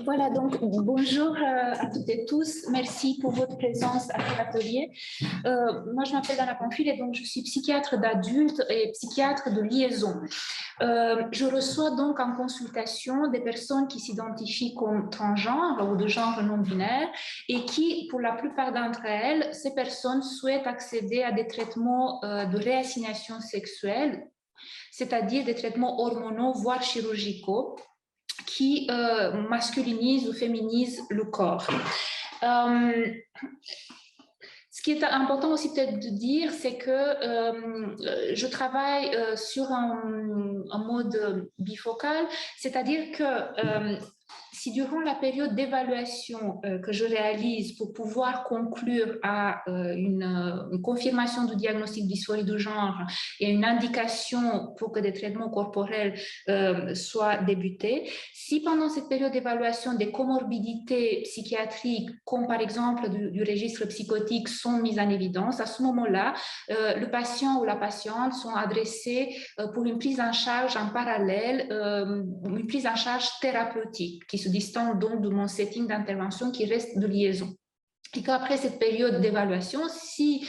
Voilà, donc bonjour à toutes et tous. Merci pour votre présence à cet atelier. Moi, je m'appelle Dana Pamphile et donc je suis psychiatre d'adultes et psychiatre de liaison. Je reçois donc en consultation des personnes qui s'identifient comme transgenres ou de genre non binaire et qui, pour la plupart d'entre elles, ces personnes souhaitent accéder à des traitements de réassignation sexuelle, c'est-à-dire des traitements hormonaux, voire chirurgicaux, qui masculinise ou féminise le corps. Ce qui est important aussi peut-être de dire, c'est que je travaille sur un mode bifocal, c'est-à-dire que si durant la période d'évaluation que je réalise pour pouvoir conclure à une confirmation du diagnostic dysphorie de genre et une indication pour que des traitements corporels soient débutés, si pendant cette période d'évaluation des comorbidités psychiatriques, comme par exemple du registre psychotique, sont mises en évidence, à ce moment-là, le patient ou la patiente sont adressés pour une prise en charge en parallèle, une prise en charge thérapeutique qui se distingue donc de mon setting d'intervention qui reste de liaison. Et qu'après cette période d'évaluation, si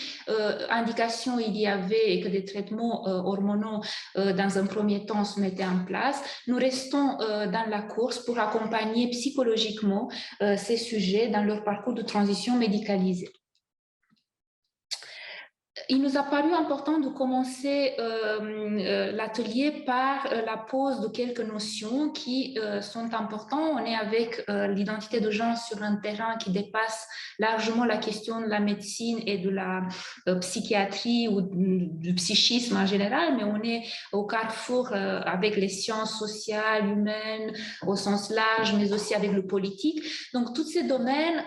indication il y avait et que des traitements hormonaux dans un premier temps se mettaient en place, nous restons dans la course pour accompagner psychologiquement ces sujets dans leur parcours de transition médicalisée. Il nous a paru important de commencer l'atelier par la pose de quelques notions qui sont importantes. On est avec l'identité de genre sur un terrain qui dépasse largement la question de la médecine et de la psychiatrie ou du psychisme en général, mais on est au carrefour avec les sciences sociales, humaines, au sens large, mais aussi avec le politique. Donc, tous ces domaines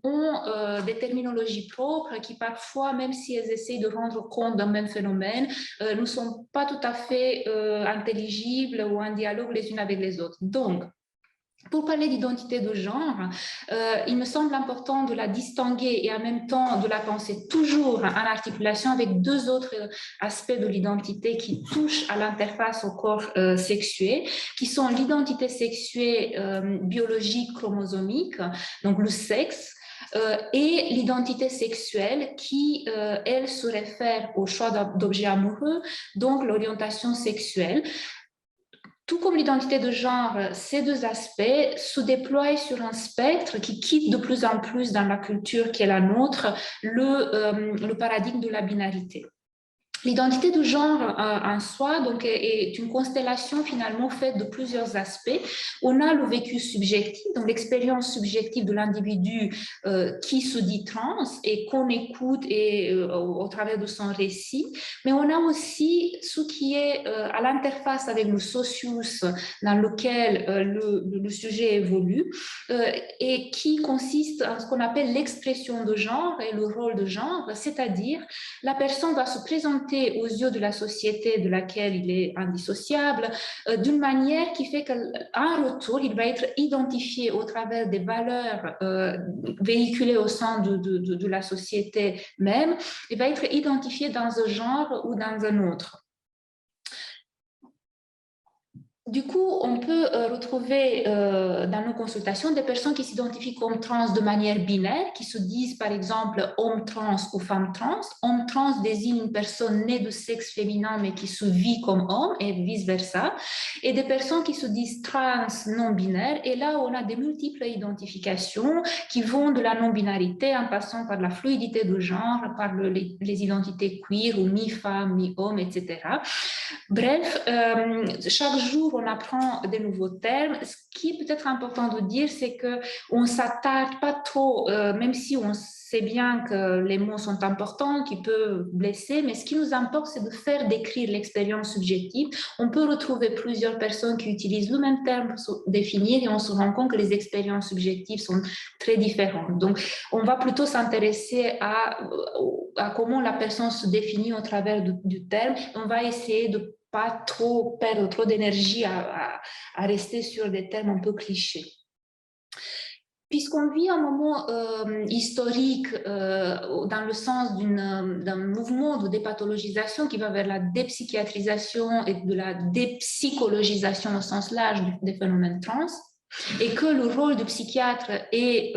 ont des terminologies propres qui parfois, même si elles essayent de rendre compte d'un même phénomène, ne sont pas tout à fait intelligibles ou en dialogue les unes avec les autres. Donc, pour parler d'identité de genre, il me semble important de la distinguer et en même temps de la penser toujours en articulation avec deux autres aspects de l'identité qui touchent à l'interface au corps sexué, qui sont l'identité sexuée biologique chromosomique, donc le sexe, et l'identité sexuelle qui, elle, se réfère au choix d'objets amoureux, donc l'orientation sexuelle. Tout comme l'identité de genre, ces deux aspects se déploient sur un spectre qui quitte de plus en plus dans la culture qui est la nôtre le paradigme de la binarité. L'identité de genre en soi donc, est une constellation finalement faite de plusieurs aspects. On a le vécu subjectif, donc l'expérience subjective de l'individu qui se dit trans et qu'on écoute au travers de son récit, mais on a aussi ce qui est à l'interface avec le socius dans lequel le sujet évolue et qui consiste en ce qu'on appelle l'expression de genre et le rôle de genre, c'est-à-dire la personne va se présenter aux yeux de la société de laquelle il est indissociable, d'une manière qui fait qu'en retour, il va être identifié au travers des valeurs véhiculées au sein de la société même, il va être identifié dans un genre ou dans un autre. Du coup, on peut retrouver dans nos consultations des personnes qui s'identifient comme trans de manière binaire, qui se disent par exemple homme trans ou femme trans. Homme trans désigne une personne née de sexe féminin mais qui se vit comme homme et vice-versa. Et des personnes qui se disent trans non binaires. Et là, on a des multiples identifications qui vont de la non-binarité en passant par la fluidité de genre, par les identités queer ou mi-femme, mi-homme, etc. Bref, chaque jour, on apprend des nouveaux termes. Ce qui est peut-être important de dire, c'est qu'on ne s'attarde pas trop, même si on sait bien que les mots sont importants, qu'ils peuvent blesser, mais ce qui nous importe, c'est de faire décrire l'expérience subjective. On peut retrouver plusieurs personnes qui utilisent le même terme pour se définir et on se rend compte que les expériences subjectives sont très différentes. Donc, on va plutôt s'intéresser à comment la personne se définit au travers du terme. On va essayer de pas trop perdre trop d'énergie à rester sur des termes un peu clichés. Puisqu'on vit un moment historique dans le sens d'un mouvement de dépathologisation qui va vers la dépsychiatrisation et de la dépsychologisation au sens large des phénomènes trans, et que le rôle du psychiatre est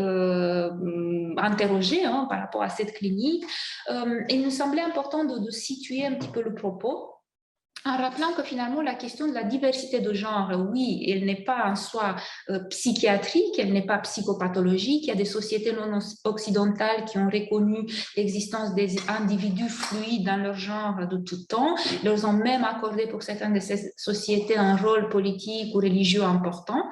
interrogé par rapport à cette clinique, il nous semblait important de situer un petit peu le propos, en rappelant que finalement la question de la diversité de genre, oui, elle n'est pas en soi psychiatrique, elle n'est pas psychopathologique. Il y a des sociétés non occidentales qui ont reconnu l'existence des individus fluides dans leur genre de tout temps. Ils leur ont même accordé pour certaines de ces sociétés un rôle politique ou religieux important.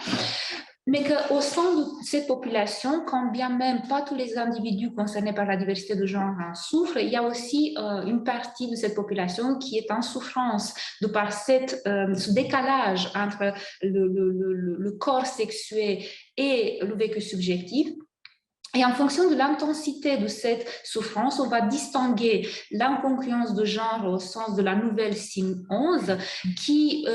Mais qu'au sein de cette population, quand bien même pas tous les individus concernés par la diversité de genre en souffrent, il y a aussi une partie de cette population qui est en souffrance de par ce décalage entre le corps sexué et le vécu subjectif. Et en fonction de l'intensité de cette souffrance, on va distinguer l'incongruence de genre au sens de la nouvelle CIM 11, qui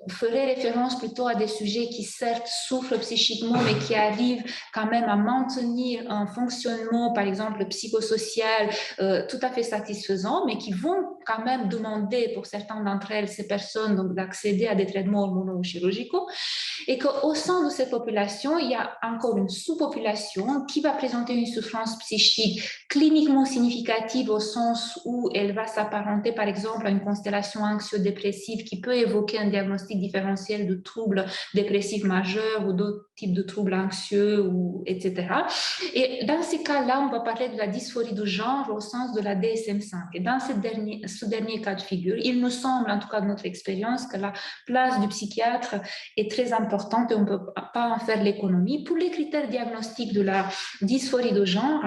ferait référence plutôt à des sujets qui certes souffrent psychiquement, mais qui arrivent quand même à maintenir un fonctionnement, par exemple psychosocial, tout à fait satisfaisant, mais qui vont quand même demander pour certaines d'entre elles, ces personnes, donc d'accéder à des traitements hormonaux ou chirurgicaux, et qu'au sein de cette population, il y a encore une sous-population qui va présenter une souffrance psychique cliniquement significative au sens où elle va s'apparenter par exemple à une constellation anxio-dépressive qui peut évoquer un diagnostic différentiel de troubles dépressifs majeurs ou d'autres types de troubles anxieux, etc. Et dans ces cas-là, on va parler de la dysphorie de genre au sens de la DSM-5. Et dans ce dernier cas de figure, il me semble, en tout cas de notre expérience, que la place du psychiatre est très importante et on ne peut pas en faire l'économie. Pour les critères diagnostiques de la dysphorie de genre,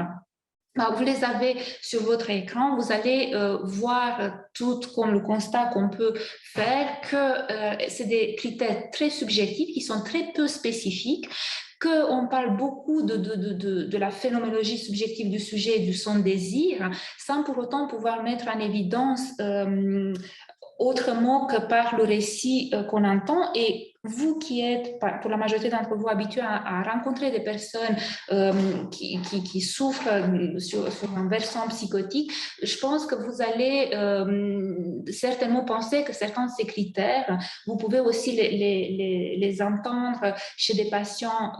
vous les avez sur votre écran, vous allez voir tout comme le constat qu'on peut faire que c'est des critères très subjectifs qui sont très peu spécifiques, qu'on parle beaucoup de la phénoménologie subjective du sujet et du son désir, sans pour autant pouvoir mettre en évidence autrement que par le récit qu'on entend. Et vous qui êtes, pour la majorité d'entre vous, habitués à rencontrer des personnes qui souffrent sur un versant psychotique, je pense que vous allez certainement penser que certains de ces critères, vous pouvez aussi les entendre chez des patients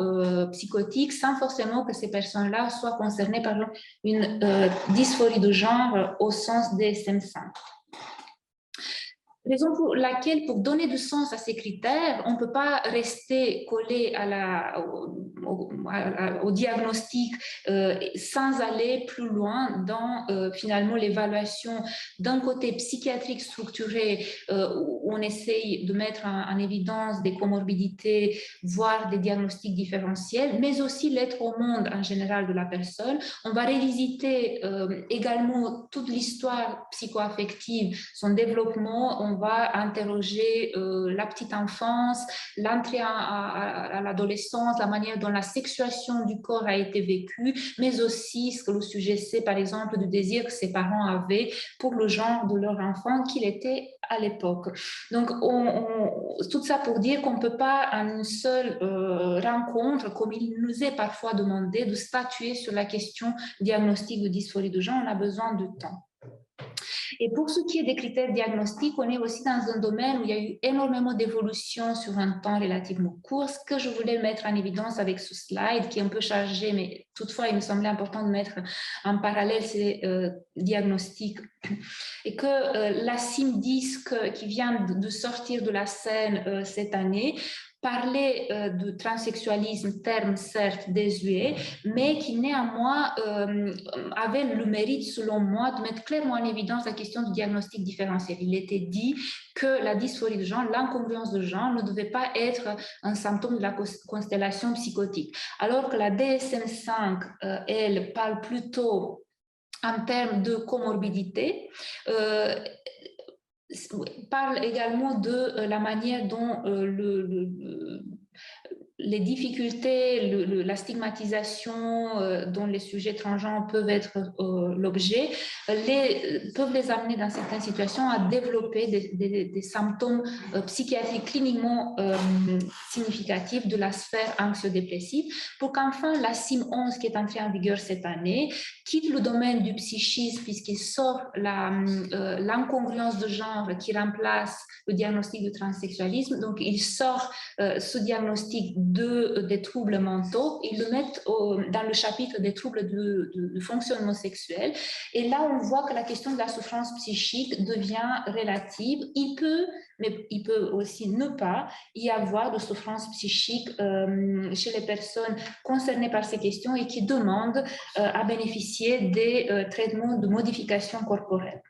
psychotiques sans forcément que ces personnes-là soient concernées par une dysphorie de genre au sens des DSM-5. Raison pour laquelle, pour donner du sens à ces critères, on ne peut pas rester collé au diagnostic sans aller plus loin dans finalement l'évaluation d'un côté psychiatrique structuré où on essaye de mettre en évidence des comorbidités, voire des diagnostics différentiels, mais aussi l'être au monde en général de la personne. On va revisiter également toute l'histoire psychoaffective, son développement. On va interroger la petite enfance, l'entrée à l'adolescence, la manière dont la sexuation du corps a été vécue, mais aussi ce que le sujet sait, par exemple, du désir que ses parents avaient pour le genre de leur enfant qu'il était à l'époque. Donc, tout ça pour dire qu'on ne peut pas, en une seule rencontre, comme il nous est parfois demandé, de statuer sur la question diagnostique de dysphorie de genre. On a besoin de temps. Et pour ce qui est des critères diagnostiques, on est aussi dans un domaine où il y a eu énormément d'évolutions sur un temps relativement court. Ce que je voulais mettre en évidence avec ce slide, qui est un peu chargé, mais toutefois, il me semblait important de mettre en parallèle ces diagnostics. Et que la CIM-10 qui vient de sortir de la scène cette année, parler de transsexualisme, terme certes désuet, mais qui néanmoins avait le mérite, selon moi, de mettre clairement en évidence la question du diagnostic différentiel. Il était dit que la dysphorie de genre, l'incongruence de genre, ne devait pas être un symptôme de la constellation psychotique, alors que la DSM-5, elle, parle plutôt en termes de comorbidité, parle également de la manière dont les difficultés, la stigmatisation dont les sujets transgenres peuvent être l'objet, peuvent les amener dans certaines situations à développer des symptômes psychiatriques cliniquement significatifs de la sphère anxio-dépressive, pour qu'enfin la CIM-11 qui est entrée en vigueur cette année quitte le domaine du psychisme puisqu'il sort l'incongruence de genre qui remplace le diagnostic de transsexualisme. Donc, il sort ce diagnostic des troubles mentaux, ils le mettent dans le chapitre des troubles de fonctionnement sexuel. Et là, on voit que la question de la souffrance psychique devient relative. Mais il peut aussi ne pas y avoir de souffrance psychique chez les personnes concernées par ces questions et qui demandent à bénéficier des traitements de modification corporelle.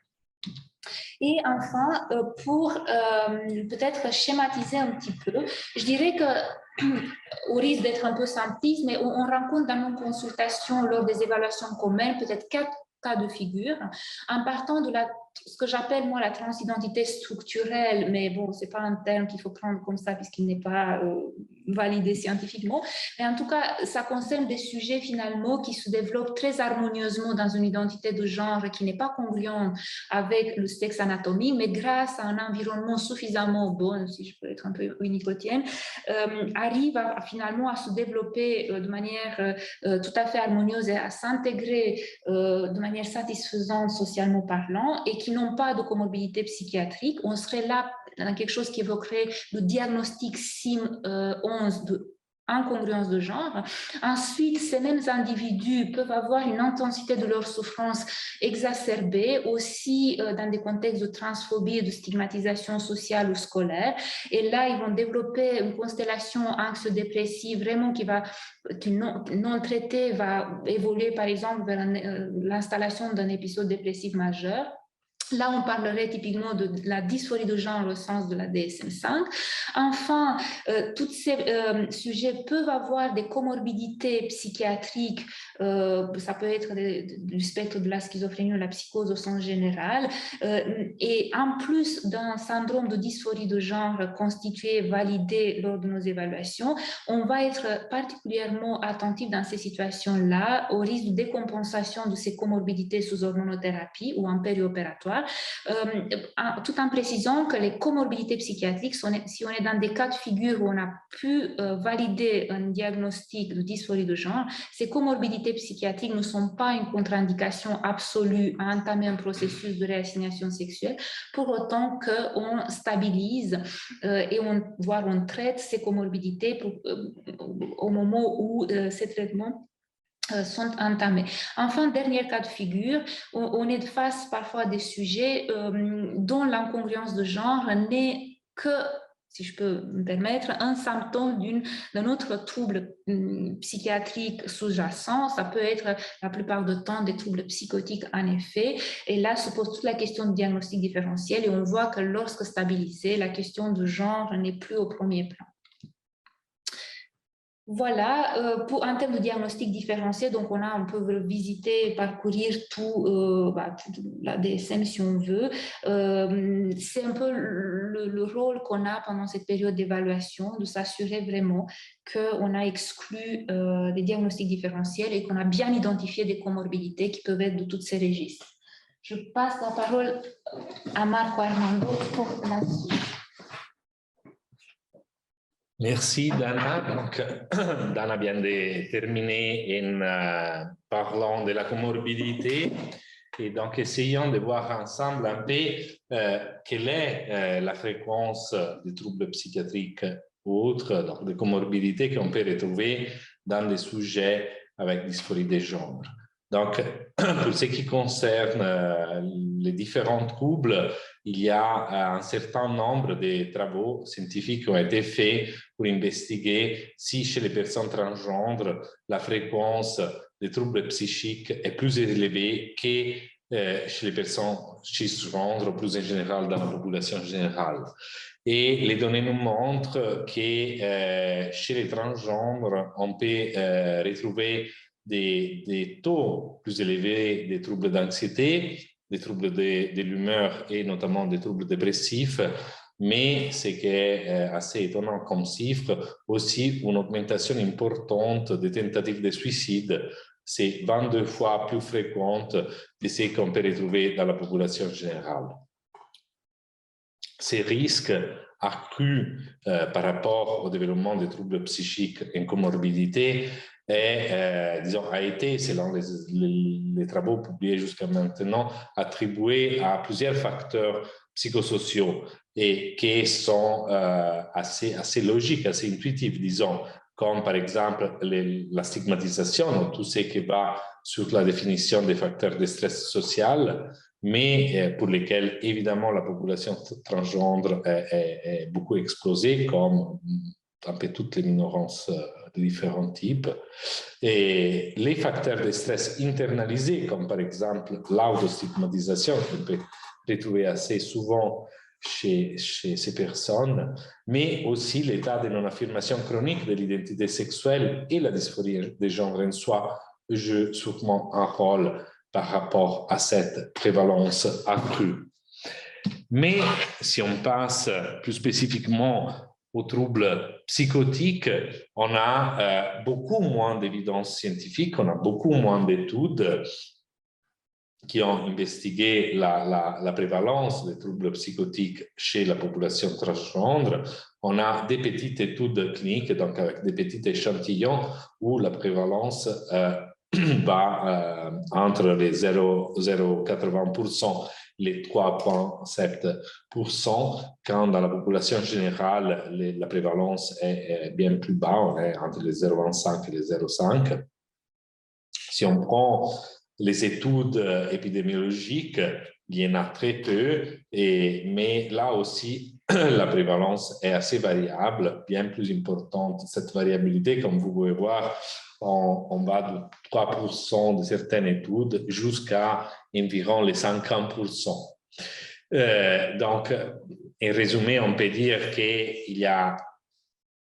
Et enfin, pour peut-être schématiser un petit peu, je dirais que, au risque d'être un peu simpliste, mais on rencontre dans nos consultations lors des évaluations communes peut-être 4 cas de figure, en partant de ce que j'appelle moi la transidentité structurelle, mais bon, c'est pas un terme qu'il faut prendre comme ça puisqu'il n'est pas validé scientifiquement, mais en tout cas, ça concerne des sujets finalement qui se développent très harmonieusement dans une identité de genre qui n'est pas congruente avec le sexe anatomique, mais grâce à un environnement suffisamment bon, si je peux être un peu unicotienne, arrive finalement à se développer de manière tout à fait harmonieuse et à s'intégrer de manière satisfaisante socialement parlant et qui n'ont pas de comorbidité psychiatrique. On serait là dans quelque chose qui évoquerait le diagnostic CIM-11 de incongruence de genre. Ensuite, ces mêmes individus peuvent avoir une intensité de leur souffrance exacerbée, aussi dans des contextes de transphobie et de stigmatisation sociale ou scolaire. Et là, ils vont développer une constellation anxio-dépressive vraiment qui non traitée va évoluer, par exemple, vers l'installation d'un épisode dépressif majeur. Là, on parlerait typiquement de la dysphorie de genre au sens de la DSM-5. Enfin, tous ces sujets peuvent avoir des comorbidités psychiatriques. Ça peut être du spectre de la schizophrénie ou la psychose au sens général. Et en plus d'un syndrome de dysphorie de genre constitué, validé lors de nos évaluations, on va être particulièrement attentif dans ces situations-là au risque de décompensation de ces comorbidités sous hormonothérapie ou en périopératoire. Tout en précisant que les comorbidités psychiatriques, si on est dans des cas de figure où on a pu valider un diagnostic de dysphorie de genre, ces comorbidités psychiatriques ne sont pas une contre-indication absolue à entamer un processus de réassignation sexuelle, pour autant qu'on stabilise voire on traite ces comorbidités au moment où ces traitements sont entamés. Enfin, dernier cas de figure, on est face parfois à des sujets dont l'incongruence de genre n'est que, si je peux me permettre, un symptôme d'un autre trouble psychiatrique sous-jacent. Ça peut être la plupart du temps des troubles psychotiques en effet. Et là se pose toute la question de diagnostic différentiel et on voit que lorsque stabilisé, la question de genre n'est plus au premier plan. Voilà, en termes de diagnostic différencié, donc on peut visiter, parcourir tout la DSM si on veut. C'est un peu le rôle qu'on a pendant cette période d'évaluation, de s'assurer vraiment qu'on a exclu des diagnostics différentiels et qu'on a bien identifié des comorbidités qui peuvent être de tous ces registres. Je passe la parole à Marco Armando pour la suite. Merci Dana. Donc, Dana vient de terminer en parlant de la comorbidité et donc essayons de voir ensemble un peu quelle est la fréquence des troubles psychiatriques ou autres, donc des comorbidités qu'on peut retrouver dans les sujets avec dysphorie de genre. Donc, pour ce qui concerne les différents troubles, il y a un certain nombre de travaux scientifiques qui ont été faits pour investiguer si chez les personnes transgenres, la fréquence des troubles psychiques est plus élevée que chez les personnes cisgenres, plus en général dans la population générale. Et les données nous montrent que chez les transgenres, on peut retrouver des taux plus élevés des troubles d'anxiété, des troubles de l'humeur et notamment des troubles dépressifs mais ce qui est assez étonnant comme chiffre, aussi une augmentation importante des tentatives de suicide. C'est 22 fois plus fréquente de ce qu'on peut retrouver dans la population générale. Ces risques accrus par rapport au développement des troubles psychiques et comorbidité a été, selon les travaux publiés jusqu'à maintenant, attribué à plusieurs facteurs psychosociaux et qui sont assez logiques, assez intuitifs, disons, comme par exemple la stigmatisation, tout ce qui va sur la définition des facteurs de stress social, mais pour lesquels, évidemment, la population transgendre est beaucoup exposée, comme un peu toutes les minorances de différents types. Et les facteurs de stress internalisés, comme par exemple l'autostigmatisation, qu'on peut retrouver assez souvent chez ces personnes, mais aussi l'état de non-affirmation chronique de l'identité sexuelle et la dysphorie de genre en soi jouent sûrement un rôle par rapport à cette prévalence accrue. Mais si on passe plus spécifiquement aux troubles psychotiques, on a beaucoup moins d'évidence scientifique, on a beaucoup moins d'études qui ont investigué la prévalence des troubles psychotiques chez la population transgendre. On a des petites études cliniques, donc avec des petits échantillons où la prévalence va entre les 0,80% et les 3,7%, quand dans la population générale, la prévalence est bien plus bas, on est entre les 0,25 et les 0,5. Si on prend les études épidémiologiques, il y en a très peu, mais là aussi, la prévalence est assez variable, bien plus importante. Cette variabilité, comme vous pouvez voir, on va de 3% de certaines études jusqu'à environ les 50%. Donc, en résumé, on peut dire qu'il y a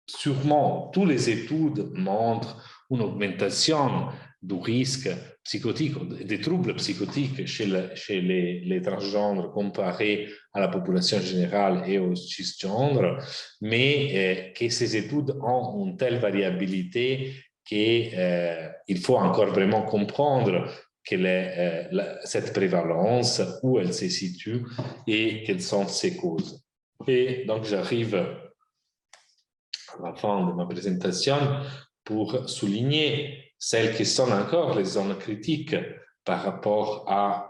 sûrement, toutes les études montrent une augmentation du risque psychotique, des troubles psychotiques chez les transgenres comparé à la population générale et aux cisgenres, mais que ces études ont une telle variabilité qu'il faut encore vraiment comprendre cette prévalence, où elle se situe et quelles sont ses causes. Et donc, j'arrive à la fin de ma présentation pour souligner celles qui sont encore les zones critiques par rapport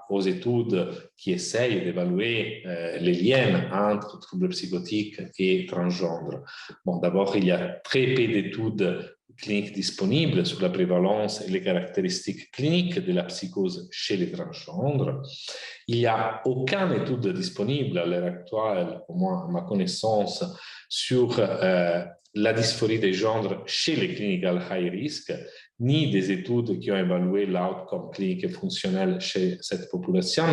aux études qui essayent d'évaluer les liens entre troubles psychotiques et transgenres. Bon, d'abord, il y a très peu d'études cliniques disponibles sur la prévalence et les caractéristiques cliniques de la psychose chez les transgenres. Il n'y a aucune étude disponible à l'heure actuelle, au moins à ma connaissance, sur la dysphorie des genres chez les clinical high risk, ni des études qui ont évalué l'outcome clinique et fonctionnel chez cette population.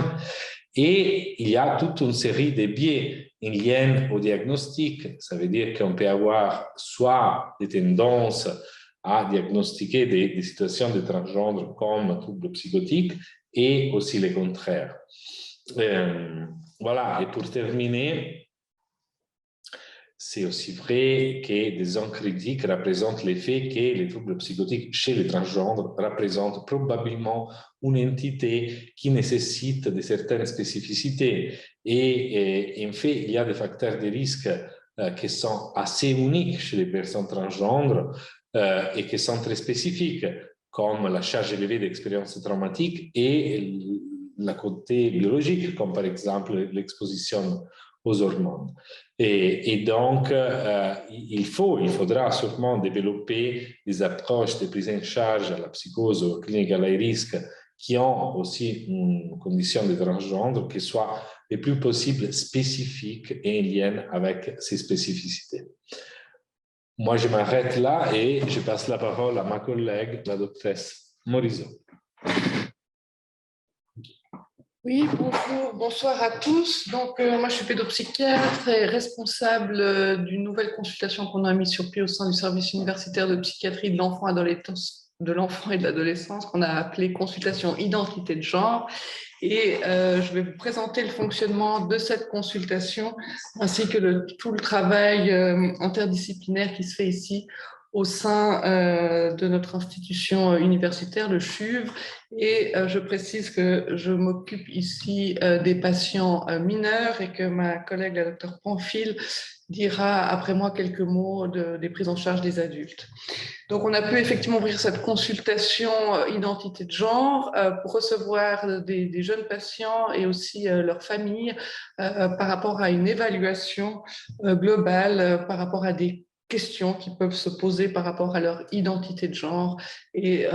Et il y a toute une série de biais en lien au diagnostic. Ça veut dire qu'on peut avoir soit des tendances à diagnostiquer des situations de transgendre comme troubles psychotiques et aussi le contraire. Voilà, et pour terminer, c'est aussi vrai que des zones critiques représentent l'effet que les troubles psychotiques chez les transgenres représentent probablement une entité qui nécessite de certaines spécificités. Et en fait, il y a des facteurs de risque qui sont assez uniques chez les personnes transgenres et qui sont très spécifiques, comme la charge élevée d'expériences traumatiques et le côté biologique, comme par exemple l'exposition aux hormones. Et donc, il faudra sûrement développer des approches de prise en charge à la psychose ou clinique à high risque qui ont aussi une condition de transgendre qui soit le plus possible spécifique et en lien avec ces spécificités. Moi, je m'arrête là et je passe la parole à ma collègue, la doctrice Morisot. Oui, bonsoir à tous. Donc, moi, je suis pédopsychiatre et responsable d'une nouvelle consultation qu'on a mise sur pied au sein du service universitaire de psychiatrie de l'enfant et de l'enfant et de l'adolescence qu'on a appelée consultation identité de genre. Et je vais vous présenter le fonctionnement de cette consultation ainsi que tout le travail interdisciplinaire qui se fait ici au sein de notre institution universitaire, le CHUV. Et je précise que je m'occupe ici des patients mineurs et que ma collègue, la docteure Panfil, dira après moi quelques mots des prises en charge des adultes. Donc, on a pu effectivement ouvrir cette consultation identité de genre pour recevoir des jeunes patients et aussi leurs familles par rapport à une évaluation globale, par rapport à des questions qui peuvent se poser par rapport à leur identité de genre. Et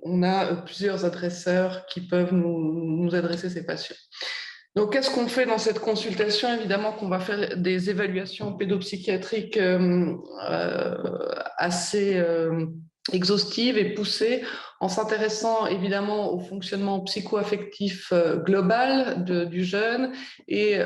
on a plusieurs adresseurs qui peuvent nous adresser ces patients. Donc, qu'est-ce qu'on fait dans cette consultation? Évidemment qu'on va faire des évaluations pédopsychiatriques assez exhaustives et poussées en s'intéressant évidemment au fonctionnement psycho-affectif global du jeune et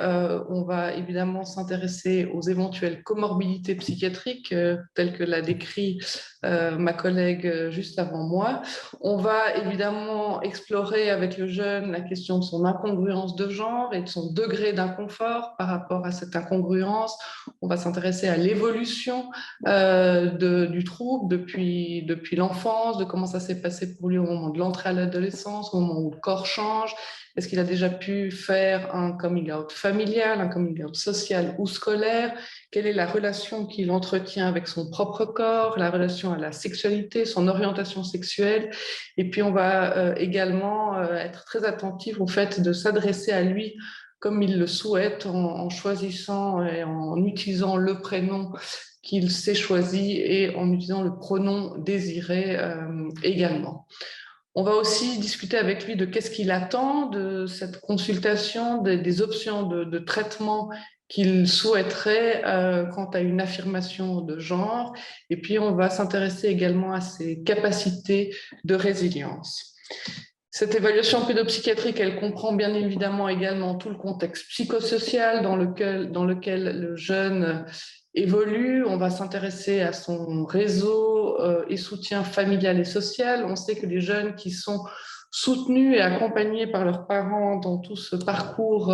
on va évidemment s'intéresser aux éventuelles comorbidités psychiatriques telles que l'a décrit ma collègue juste avant moi. On va évidemment explorer avec le jeune la question de son incongruence de genre et de son degré d'inconfort par rapport à cette incongruence. On va s'intéresser à l'évolution du trouble depuis l'enfance, de comment ça s'est passé pour lui au moment de l'entrée à l'adolescence, au moment où le corps change. Est-ce qu'il a déjà pu faire un coming out familial, un coming out social ou scolaire? Quelle est la relation qu'il entretient avec son propre corps, la relation à la sexualité, son orientation sexuelle? Et puis, on va également être très attentif au fait de s'adresser à lui comme il le souhaite, en choisissant et en utilisant le prénom qu'il s'est choisi et en utilisant le pronom désiré également. On va aussi discuter avec lui de qu'est-ce qu'il attend de cette consultation, des options de traitement qu'il souhaiterait quant à une affirmation de genre. Et puis, on va s'intéresser également à ses capacités de résilience. Cette évaluation pédopsychiatrique, elle comprend bien évidemment également tout le contexte psychosocial dans lequel le jeune évolue. On va s'intéresser à son réseau et soutien familial et social. On sait que les jeunes qui sont soutenus et accompagnés par leurs parents dans tout ce parcours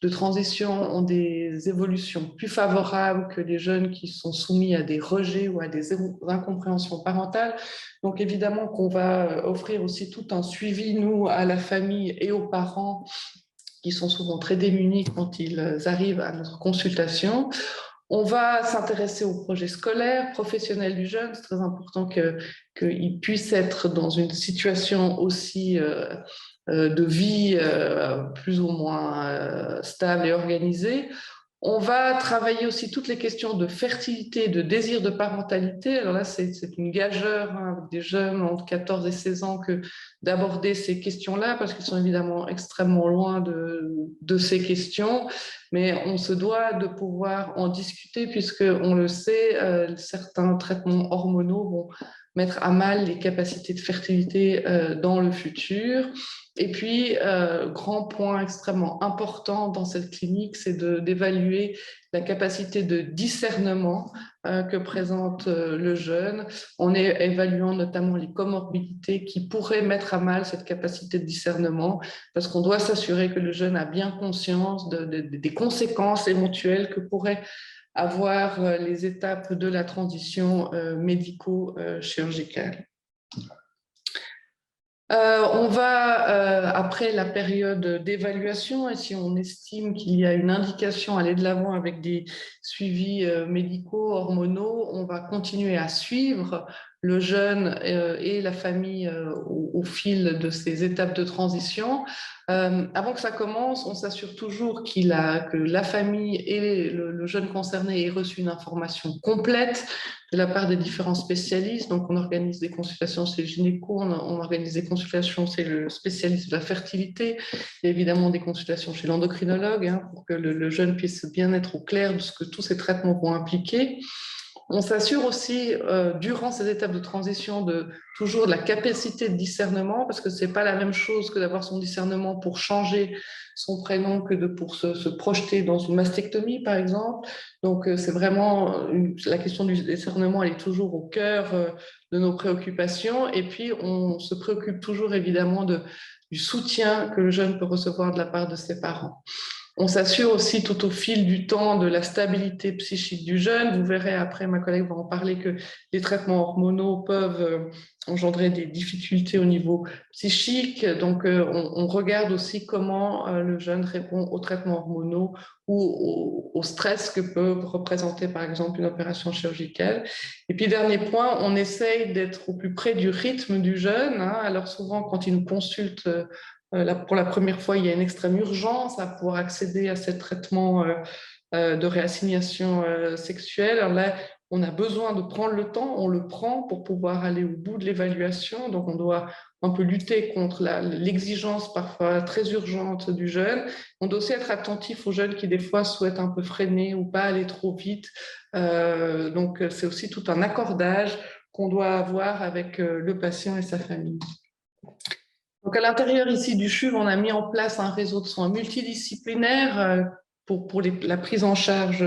de transition ont des évolutions plus favorables que les jeunes qui sont soumis à des rejets ou à des incompréhensions parentales. Donc évidemment qu'on va offrir aussi tout un suivi, nous, à la famille et aux parents qui sont souvent très démunis quand ils arrivent à notre consultation. On va s'intéresser au projet scolaire, professionnel du jeune. C'est très important qu'il puisse être dans une situation aussi de vie plus ou moins stable et organisée. On va travailler aussi toutes les questions de fertilité, de désir de parentalité. Alors là, c'est une gageure avec des jeunes entre 14 et 16 ans d'aborder ces questions-là parce qu'ils sont évidemment extrêmement loin de ces questions. Mais on se doit de pouvoir en discuter puisque, on le sait, certains traitements hormonaux vont mettre à mal les capacités de fertilité dans le futur. Et puis, grand point extrêmement important dans cette clinique, c'est d'évaluer la capacité de discernement que présente le jeune, en évaluant notamment les comorbidités qui pourraient mettre à mal cette capacité de discernement, parce qu'on doit s'assurer que le jeune a bien conscience des conséquences éventuelles que pourraient avoir les étapes de la transition médico-chirurgicale. On va, après la période d'évaluation, et si on estime qu'il y a une indication à aller de l'avant avec des suivis médicaux, hormonaux, on va continuer à suivre le jeune et la famille au fil de ces étapes de transition. Avant que ça commence, on s'assure toujours que la famille et le jeune concerné aient reçu une information complète de la part des différents spécialistes. Donc, on organise des consultations chez le gynéco, on organise des consultations chez le spécialiste de la fertilité, et évidemment des consultations chez l'endocrinologue pour que le jeune puisse bien être au clair de ce que tous ces traitements vont impliquer. On s'assure aussi, durant ces étapes de transition, toujours de la capacité de discernement, parce que ce n'est pas la même chose que d'avoir son discernement pour changer son prénom que pour se projeter dans une mastectomie, par exemple. Donc, c'est vraiment la question du discernement, elle est toujours au cœur de nos préoccupations. Et puis, on se préoccupe toujours, évidemment, du soutien que le jeune peut recevoir de la part de ses parents. On s'assure aussi tout au fil du temps de la stabilité psychique du jeune. Vous verrez après, ma collègue va en parler, que les traitements hormonaux peuvent engendrer des difficultés au niveau psychique. Donc, on regarde aussi comment le jeune répond aux traitements hormonaux ou au stress que peut représenter, par exemple, une opération chirurgicale. Et puis, dernier point, on essaye d'être au plus près du rythme du jeune. Alors, souvent, quand il nous consulte pour la première fois, il y a une extrême urgence à pouvoir accéder à ces traitements de réassignation sexuelle. Alors là, on a besoin de prendre le temps, on le prend pour pouvoir aller au bout de l'évaluation. Donc, on doit un peu lutter contre l'exigence parfois très urgente du jeune. On doit aussi être attentif aux jeunes qui, des fois, souhaitent un peu freiner ou pas aller trop vite. Donc, c'est aussi tout un accordage qu'on doit avoir avec le patient et sa famille. Donc, à l'intérieur ici du CHUV, on a mis en place un réseau de soins multidisciplinaires pour la prise en charge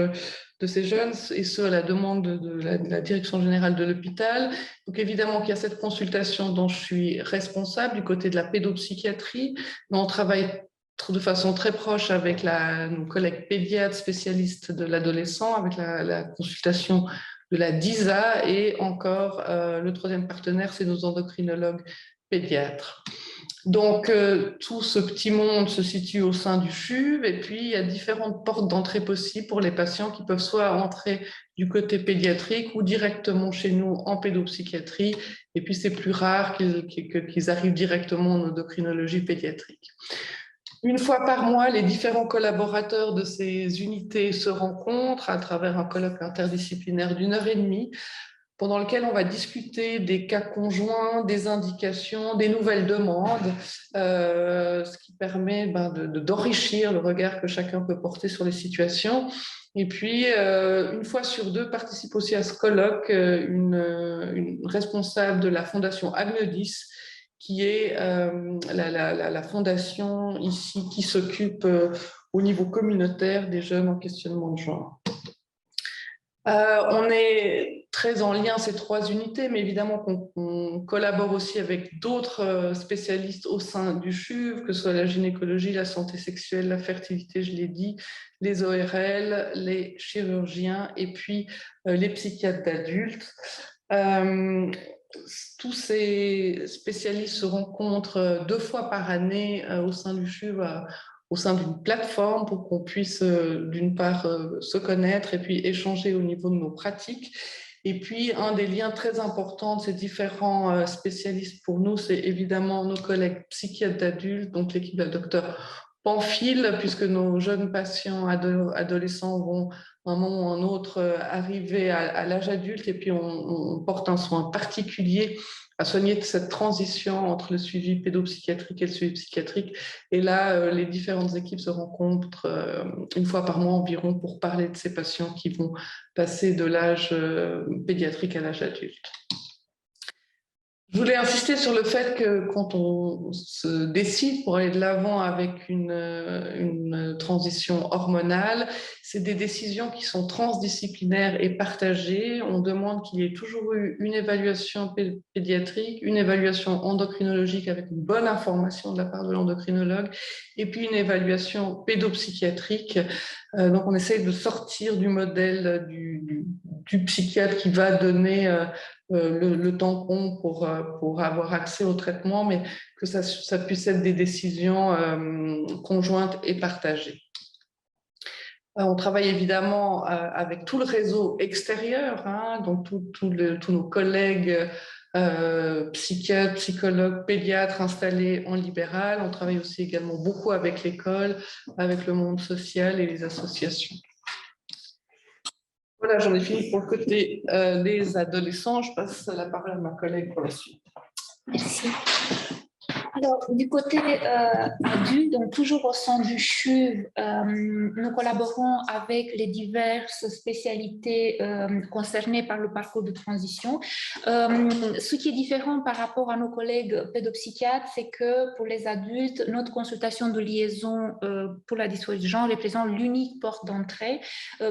de ces jeunes, et ce, à la demande de la direction générale de l'hôpital. Donc, évidemment qu'il y a cette consultation dont je suis responsable du côté de la pédopsychiatrie, mais on travaille de façon très proche avec nos collègues pédiatres spécialistes de l'adolescent, avec la consultation de la DISA, et encore le troisième partenaire, c'est nos endocrinologues pédiatres. Donc, tout ce petit monde se situe au sein du CHUV, et puis il y a différentes portes d'entrée possibles pour les patients qui peuvent soit entrer du côté pédiatrique ou directement chez nous en pédopsychiatrie, et puis c'est plus rare qu'ils arrivent directement en endocrinologie pédiatrique. Une fois par mois, les différents collaborateurs de ces unités se rencontrent à travers un colloque interdisciplinaire d'1h30, pendant lequel on va discuter des cas conjoints, des indications, des nouvelles demandes, ce qui permet d'enrichir le regard que chacun peut porter sur les situations. Et puis, une fois sur deux, participe aussi à ce colloque une responsable de la fondation Agnodis, qui est la fondation ici qui s'occupe au niveau communautaire des jeunes en questionnement de genre. On est très en lien, ces trois unités, mais évidemment qu'on collabore aussi avec d'autres spécialistes au sein du CHUV, que ce soit la gynécologie, la santé sexuelle, la fertilité, je l'ai dit, les ORL, les chirurgiens et puis les psychiatres d'adultes. Tous ces spécialistes se rencontrent 2 fois par année au sein du CHUV, au sein d'une plateforme pour qu'on puisse d'une part se connaître et puis échanger au niveau de nos pratiques. Et puis, un des liens très importants de ces différents spécialistes pour nous, c'est évidemment nos collègues psychiatres d'adultes, donc l'équipe de la docteure Pamphile, puisque nos jeunes patients adolescents vont à un moment ou un autre arriver à l'âge adulte, et puis on porte un soin particulier à soigner cette transition entre le suivi pédopsychiatrique et le suivi psychiatrique. Et là, les différentes équipes se rencontrent une fois par mois environ pour parler de ces patients qui vont passer de l'âge pédiatrique à l'âge adulte. Je voulais insister sur le fait que quand on se décide pour aller de l'avant avec une transition hormonale, c'est des décisions qui sont transdisciplinaires et partagées. On demande qu'il y ait toujours eu une évaluation pédiatrique, une évaluation endocrinologique avec une bonne information de la part de l'endocrinologue, et puis une évaluation pédopsychiatrique. Donc on essaye de sortir du modèle du psychiatre qui va donner le tampon pour avoir accès au traitement, mais que ça puisse être des décisions conjointes et partagées. On travaille évidemment avec tout le réseau extérieur, donc tous nos collègues psychiatres, psychologues, pédiatres installés en libéral. On travaille aussi également beaucoup avec l'école, avec le monde social et les associations. Voilà, j'en ai fini pour le côté des adolescents. Je passe la parole à ma collègue pour la suite. Merci. Alors, du côté adulte, donc toujours au sein du CHUV, nous collaborons avec les diverses spécialités concernées par le parcours de transition. Ce qui est différent par rapport à nos collègues pédopsychiatres, c'est que pour les adultes, notre consultation de liaison pour la dysphorie de genre représente l'unique porte d'entrée,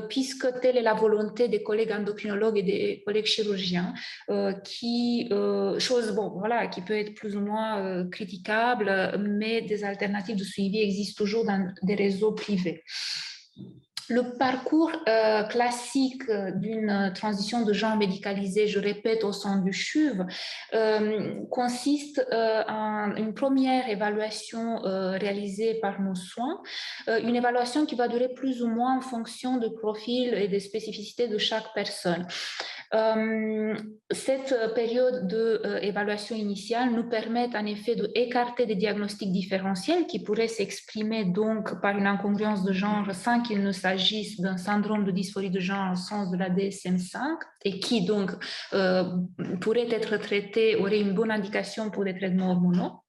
puisque telle est la volonté des collègues endocrinologues et des collègues chirurgiens, qui peut être plus ou moins critiquable, mais des alternatives de suivi existent toujours dans des réseaux privés. Le parcours classique d'une transition de genre médicalisée, je répète, au sein du CHUV, consiste en une première évaluation réalisée par nos soins, une évaluation qui va durer plus ou moins en fonction du profil et des spécificités de chaque personne. Cette période d'évaluation initiale nous permet en effet d'écarter des diagnostics différentiels qui pourraient s'exprimer donc par une incongruence de genre sans qu'il ne s'agisse d'un syndrome de dysphorie de genre au sens de la DSM-5 et qui donc pourrait être traité, aurait une bonne indication pour des traitements hormonaux.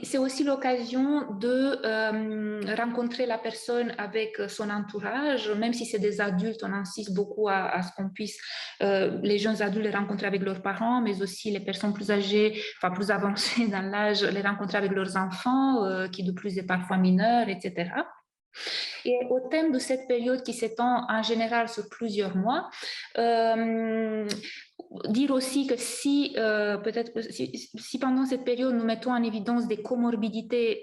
C'est aussi l'occasion de rencontrer la personne avec son entourage, même si c'est des adultes, on insiste beaucoup à ce qu'on puisse, les jeunes adultes les rencontrer avec leurs parents, mais aussi les personnes plus âgées, enfin plus avancées dans l'âge, les rencontrer avec leurs enfants, qui de plus est parfois mineurs, etc. Et au thème de cette période qui s'étend en général sur plusieurs mois, dire aussi que si pendant cette période nous mettons en évidence des comorbidités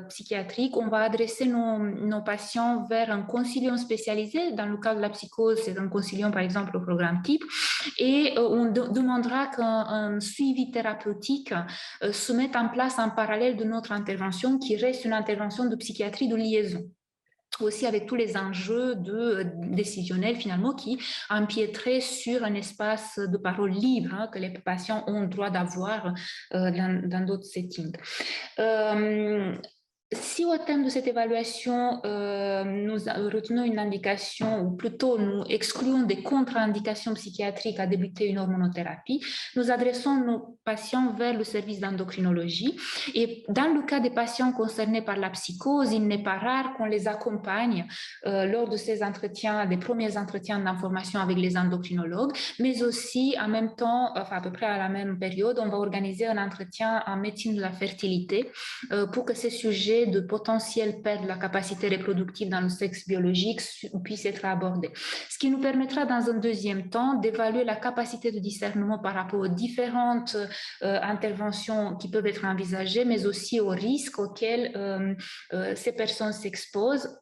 psychiatriques, on va adresser nos patients vers un consilium spécialisé. Dans le cas de la psychose, c'est un consilium par exemple au programme type, et on demandera qu'un suivi thérapeutique se mette en place en parallèle de notre intervention, qui reste une intervention de psychiatrie de liaison, aussi avec tous les enjeux décisionnels finalement qui empiétraient sur un espace de parole libre que les patients ont le droit d'avoir dans d'autres settings. Si au thème de cette évaluation, nous retenons une indication, ou plutôt nous excluons des contre-indications psychiatriques à débuter une hormonothérapie, nous adressons nos patients vers le service d'endocrinologie. Et dans le cas des patients concernés par la psychose, il n'est pas rare qu'on les accompagne lors de ces entretiens, des premiers entretiens d'information avec les endocrinologues, mais aussi en même temps, enfin à peu près à la même période, on va organiser un entretien en médecine de la fertilité pour que ces sujets de potentielle perte de la capacité reproductive dans le sexe biologique puissent être abordés. Ce qui nous permettra dans un deuxième temps d'évaluer la capacité de discernement par rapport aux différentes interventions qui peuvent être envisagées, mais aussi aux risques auxquels ces personnes s'exposent.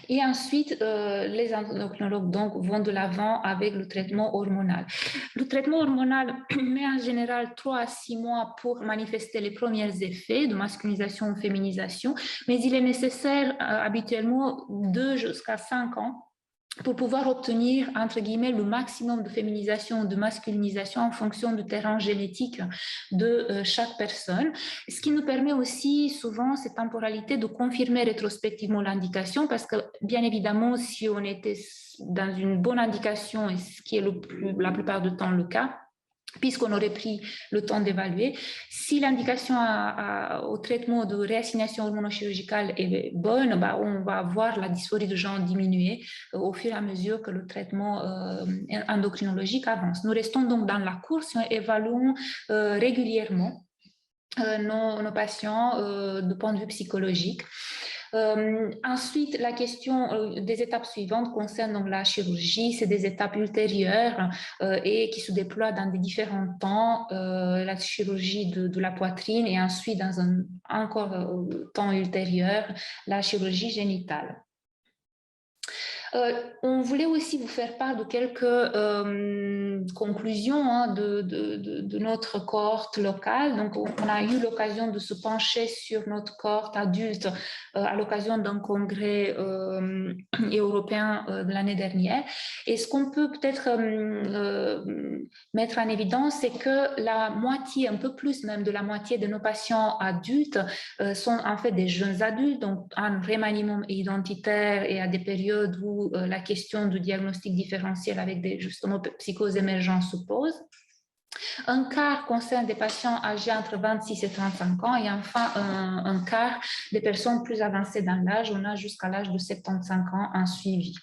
Et ensuite, les endocrinologues donc vont de l'avant avec le traitement hormonal. Le traitement hormonal met en général 3 à 6 mois pour manifester les premiers effets de masculinisation ou féminisation, mais il est nécessaire habituellement 2 jusqu'à 5 ans pour pouvoir obtenir, entre guillemets, le maximum de féminisation ou de masculinisation en fonction du terrain génétique de chaque personne. Ce qui nous permet aussi, souvent, cette temporalité de confirmer rétrospectivement l'indication, parce que, bien évidemment, si on était dans une bonne indication, et ce qui est la plupart du temps le cas, puisqu'on aurait pris le temps d'évaluer, si l'indication au traitement de réassignation hormonochirurgicale est bonne, on va voir la dysphorie de genre diminuer au fur et à mesure que le traitement endocrinologique avance. Nous restons donc dans la course et évaluons régulièrement nos patients de point de vue psychologique. Ensuite, la question des étapes suivantes concerne donc la chirurgie. C'est des étapes ultérieures et qui se déploient dans des différents temps. La chirurgie de la poitrine et ensuite, dans un encore temps ultérieur, la chirurgie génitale. On voulait aussi vous faire part de quelques conclusions de notre cohorte locale. Donc, on a eu l'occasion de se pencher sur notre cohorte adulte à l'occasion d'un congrès européen de l'année dernière. Et ce qu'on peut peut-être mettre en évidence, c'est que la moitié, un peu plus même de la moitié de nos patients adultes sont en fait des jeunes adultes, donc en remaniement identitaire et à des périodes où la question du diagnostic différentiel avec des justement psychoses émergentes se pose. Un quart concerne des patients âgés entre 26 et 35 ans et enfin un quart des personnes plus avancées dans l'âge. On a jusqu'à l'âge de 75 ans un suivi.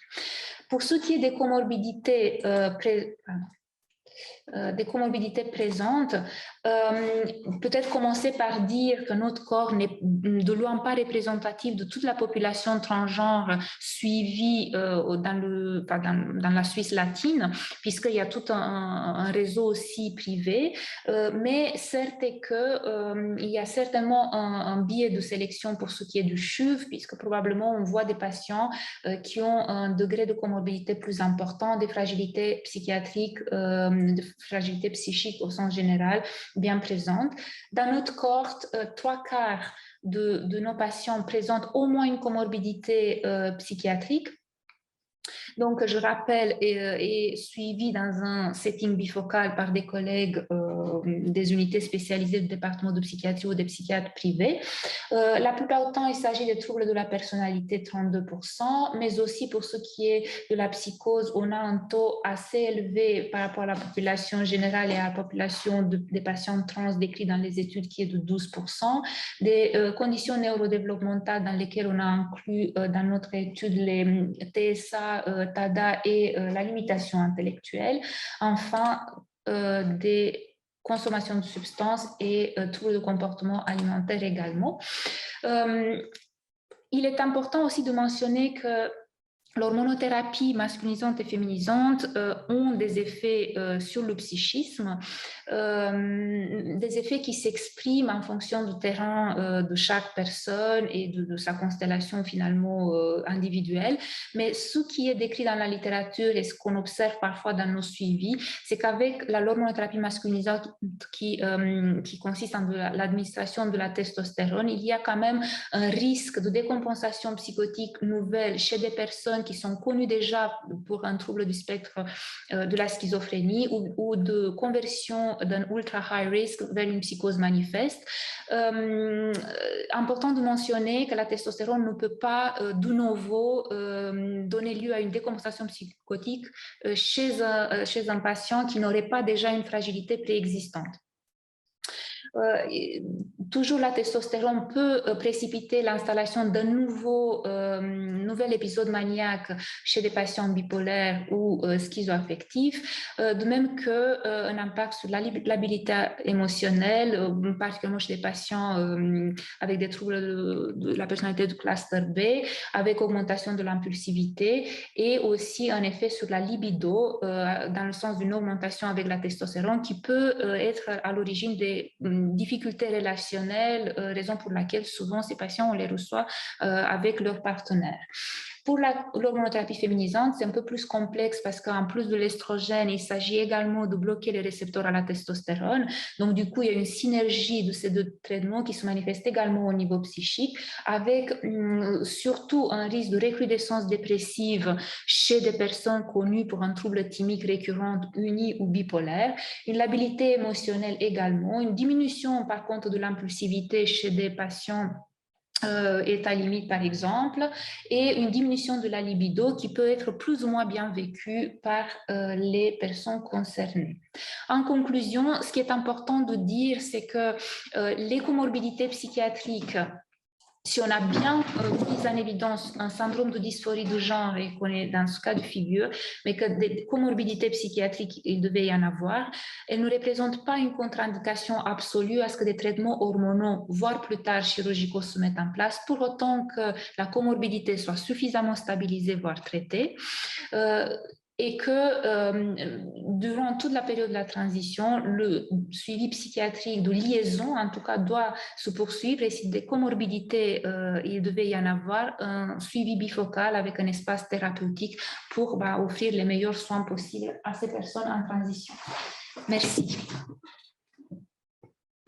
Pour ce qui est des comorbidités présentes, peut-être commencer par dire que notre corps n'est de loin pas représentatif de toute la population transgenre suivie dans la Suisse latine, puisqu'il y a tout un réseau aussi privé, mais certes qu'il y a certainement un biais de sélection pour ce qui est du CHUV, puisque probablement on voit des patients qui ont un degré de comorbidité plus important, des fragilités psychiatriques, de fragilité psychique au sens général bien présente. Dans notre cohorte, 3/4 de nos patients présentent au moins une comorbidité psychiatrique. Donc, je rappelle, est suivi dans un setting bifocal par des collègues des unités spécialisées du département de psychiatrie ou des psychiatres privés. La plupart du temps, il s'agit de troubles de la personnalité, 32%, mais aussi pour ce qui est de la psychose, on a un taux assez élevé par rapport à la population générale et à la population des patients trans décrits dans les études qui est de 12%. Des conditions neurodéveloppementales dans lesquelles on a inclus dans notre étude les TSA, TADA et la limitation intellectuelle. Enfin, des consommations de substances et troubles de comportement alimentaire également. Il est important aussi de mentionner que l'hormonothérapie masculinisante et féminisante ont des effets sur le psychisme, des effets qui s'expriment en fonction du terrain de chaque personne et de sa constellation finalement individuelle. Mais ce qui est décrit dans la littérature et ce qu'on observe parfois dans nos suivis, c'est qu'avec l'hormonothérapie masculinisante qui consiste en l'administration de la testostérone, il y a quand même un risque de décompensation psychotique nouvelle chez des personnes qui sont connues déjà pour un trouble du spectre de la schizophrénie ou de conversion d'un ultra high risk vers une psychose manifeste. Important de mentionner que la testostérone ne peut pas de nouveau donner lieu à une décompensation psychotique chez un patient qui n'aurait pas déjà une fragilité préexistante. Toujours la testostérone peut précipiter l'installation d'un nouvel épisode maniaque chez des patients bipolaires ou schizoaffectifs, de même qu'un impact sur la labilité émotionnelle, particulièrement chez des patients avec des troubles de la personnalité de cluster B, avec augmentation de l'impulsivité et aussi un effet sur la libido, dans le sens d'une augmentation avec la testostérone qui peut être à l'origine des difficultés relationnelles, raison pour laquelle souvent ces patients, on les reçoit avec leur partenaire. Pour l'hormonothérapie féminisante, c'est un peu plus complexe parce qu'en plus de l'estrogène, il s'agit également de bloquer les récepteurs à la testostérone. Donc, du coup, il y a une synergie de ces deux traitements qui se manifestent également au niveau psychique, avec surtout un risque de recrudescence dépressive chez des personnes connues pour un trouble thymique récurrent uni ou bipolaire, une labilité émotionnelle également, une diminution par contre de l'impulsivité chez des patients état limite par exemple, et une diminution de la libido qui peut être plus ou moins bien vécue par les personnes concernées. En conclusion, ce qui est important de dire, c'est que les comorbidités psychiatriques, si on a bien mis en évidence un syndrome de dysphorie de genre et qu'on est dans ce cas de figure, mais que des comorbidités psychiatriques, il devait y en avoir, elles ne représentent pas une contre-indication absolue à ce que des traitements hormonaux, voire plus tard chirurgicaux, se mettent en place, pour autant que la comorbidité soit suffisamment stabilisée, voire traitée. Et que durant toute la période de la transition, le suivi psychiatrique de liaison, en tout cas, doit se poursuivre. Et si des comorbidités, il devait y en avoir, un suivi bifocal avec un espace thérapeutique pour offrir les meilleurs soins possibles à ces personnes en transition. Merci.